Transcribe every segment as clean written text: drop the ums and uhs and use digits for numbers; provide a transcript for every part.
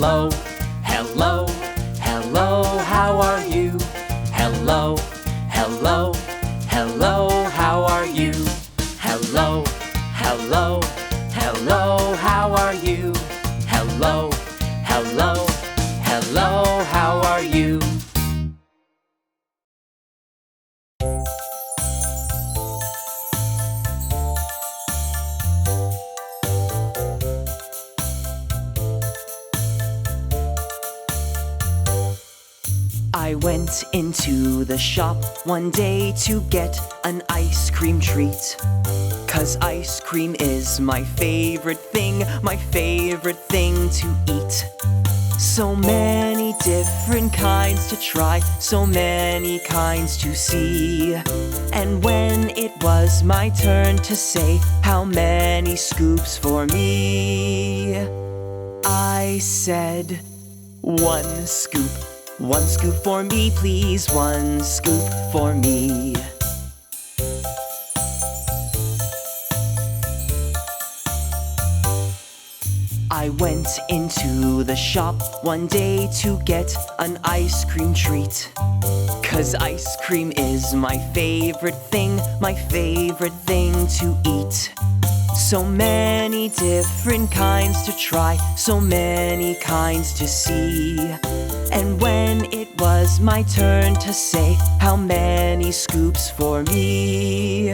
Hello, hello, hello, how are you? Hello, hello, hello, how are you? Hello, hello, hello, how are you? Hello, hello, hello, how are you? I went into the shop one day to get an ice cream treat. 'Cause ice cream is my favorite thing to eat. So many different kinds to try, so many kinds to see. And when it was my turn to say, how many scoops for me? I said, 1 scoop. 1 scoop for me, please, 1 scoop for me. I went into the shop one day to get an ice cream treat. 'Cause ice cream is my favorite thing to eat. So many different kinds to try, so many kinds to see. And when it was my turn to say, how many scoops for me?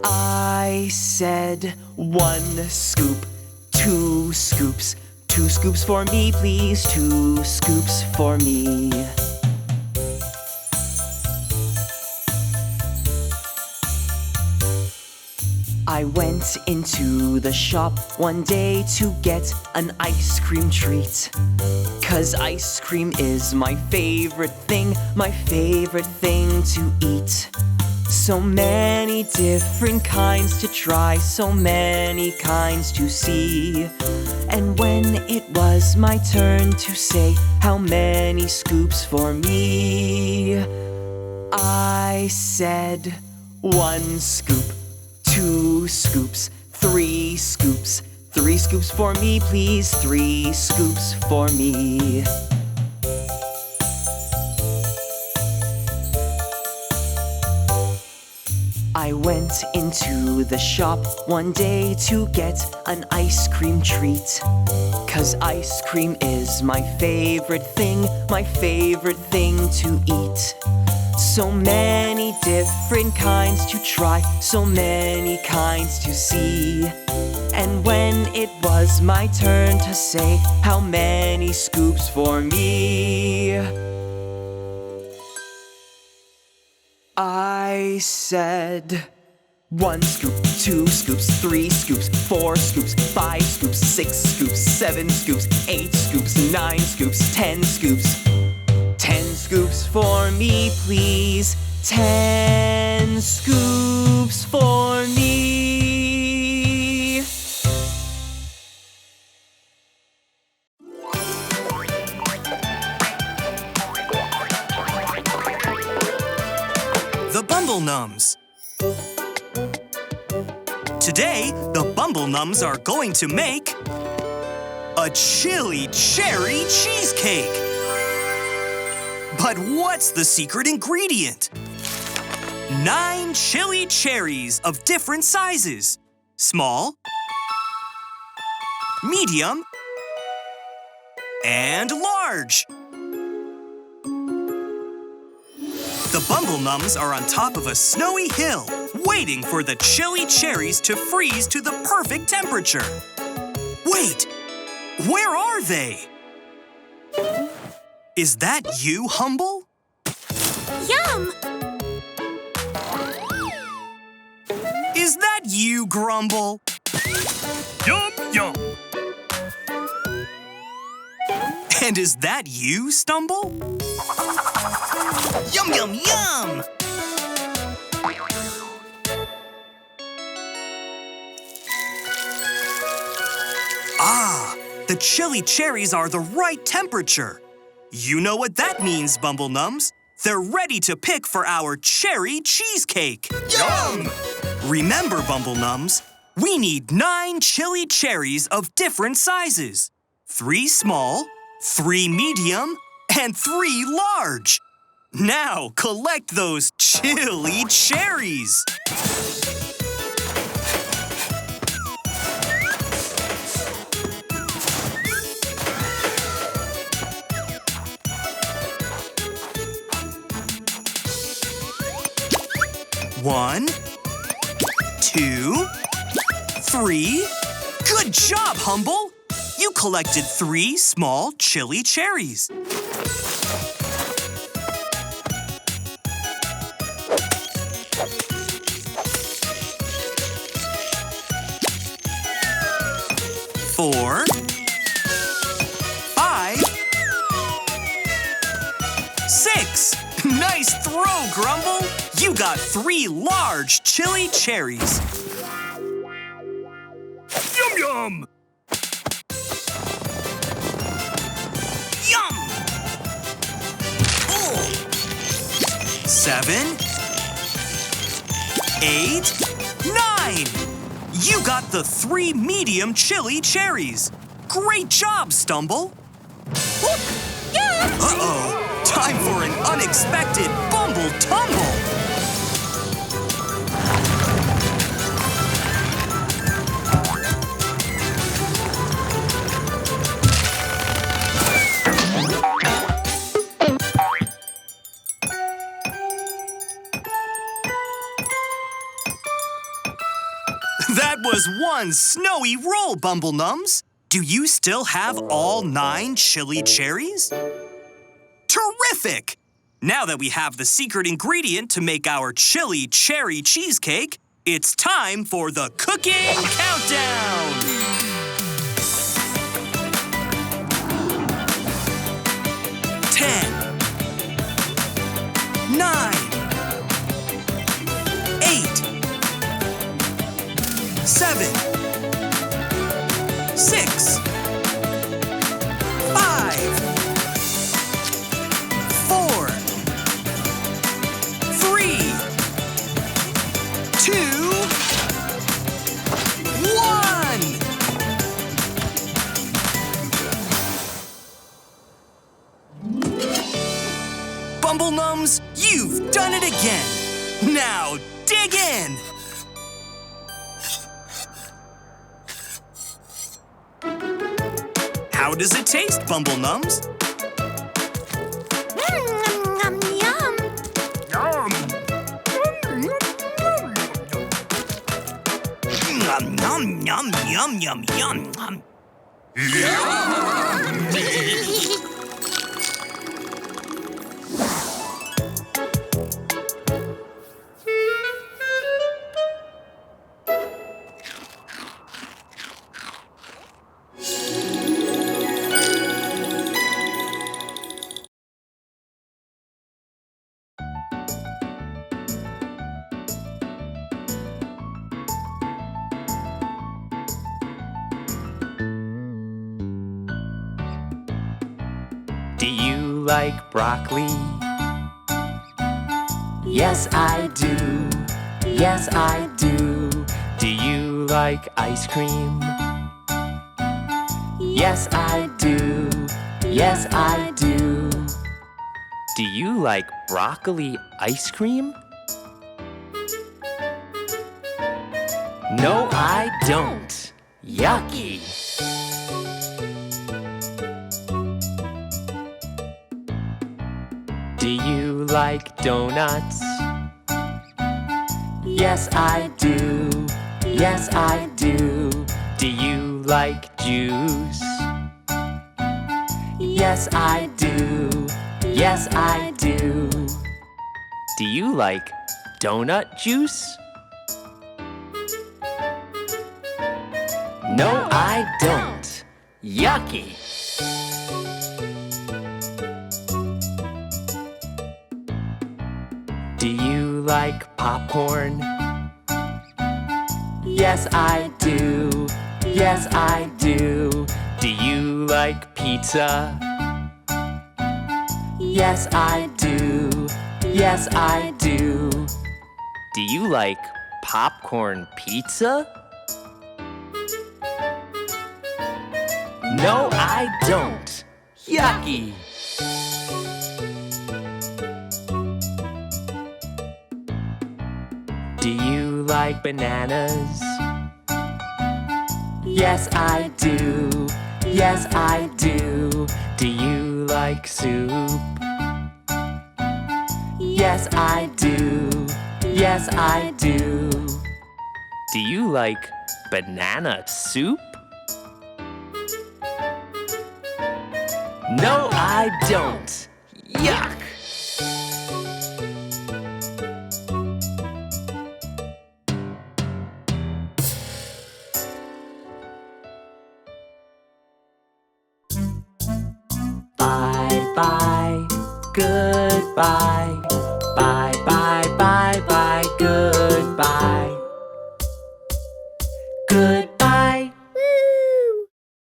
I said, 1 scoop. 2 scoops. 2 scoops for me, please, 2 scoops for me. I went into the shop one day to get an ice cream treat. 'Cause ice cream is my favorite thing to eat. So many different kinds to try, so many kinds to see. And when it was my turn to say, how many scoops for me? I said, 1 scoop. 2 scoops, 3 scoops. 3 scoops for me, please, 3 scoops for me. I went into the shop one day to get an ice cream treat. 'Cause ice cream is my favorite thing to eat. So many different kinds to try, so many kinds to see. And when it was my turn to say, how many scoops for me? I said, 1 scoop, 2 scoops, 3 scoops, 4 scoops, 5 scoops, 6 scoops, 7 scoops, 8 scoops, 9 scoops, 10 scoops. 10 scoops for me, please. 10 scoops for me. The Bumble Nums. Today, the Bumble Nums are going to make a chili cherry cheesecake. But what's the secret ingredient? 9 chili cherries of different sizes. Small, medium, and large. The Bumble Nums are on top of a snowy hill, waiting for the chili cherries to freeze to the perfect temperature. Wait, where are they? Is that you, Humble? Yum! Is that you, Grumble? Yum, yum. And is that you, Stumble? Yum, yum, yum! Ah, the chili cherries are the right temperature. You know what that means, Bumble Nums. They're ready to pick for our cherry cheesecake. Yum! Remember, Bumble Nums, we need 9 chili cherries of different sizes. 3 small, 3 medium, and 3 large. Now collect those chili cherries. One, 2, 3. Good job, Humble! You collected 3 small chili cherries. Four, 5, 6. Nice throw, Grumble! You got 3 large chili cherries. Yum yum! Yum! 7, 8, 9. You got the 3 medium chili cherries. Great job, Stumble. Uh-oh. Time for an unexpected Bumble Tumble. That was one snowy roll, Bumble Nums. Do you still have all 9 chili cherries? Terrific! Now that we have the secret ingredient to make our chili cherry cheesecake, it's time for the cooking countdown! 10, 9, 8, 7, 6, 5, 4, 3, 2, 1. Bumble Nums, you've done it again. Now dig in. How does it taste, Bumble Nums? Yum, yum. Yum, yum, yum, yum, yum, yum. Do you like broccoli? Yes, I do. Yes, I do. Do you like ice cream? Yes, I do. Yes, I do. Do you like broccoli ice cream? No, I don't. Yucky. Do you like donuts? Yes, I do. Yes, I do. Do you like juice? Yes, I do. Yes, I do. Do you like donut juice? No, I don't. Yucky. Do you like popcorn? Yes, I do. Yes, I do. Do you like pizza? Yes, I do. Yes, I do. Do you like popcorn pizza? No, I don't. Yucky. Do you like bananas? Yes, I do. Yes, I do. Do you like soup? Yes, I do. Yes, I do. Do you like banana soup? No, I don't. Yuck! Bye-bye, goodbye.